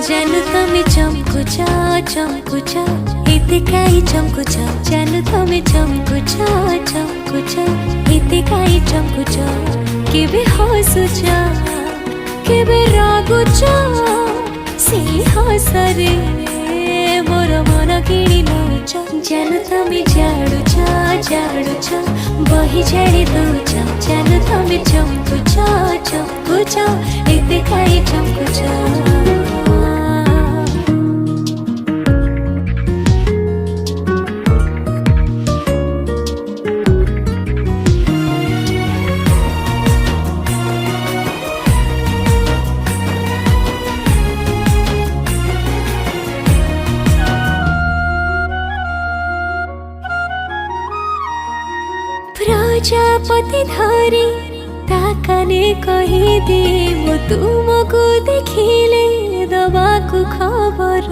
जानू तमे चमकुच चमकुच एते काई चमकुच जानू तमे चमकुच चमकुच एते काई चमकुच केबे हसुच केबे रागुच से हसरे मोर मन किणी नौच जानू तमे जाडुच जाडुच बही झाड़ी दौच जानू तमे चमकुच चमकुच एते काई चमकुच। प्रजापति धरी ताकने कही दे मु तुमको देखिले दबाकु खबर।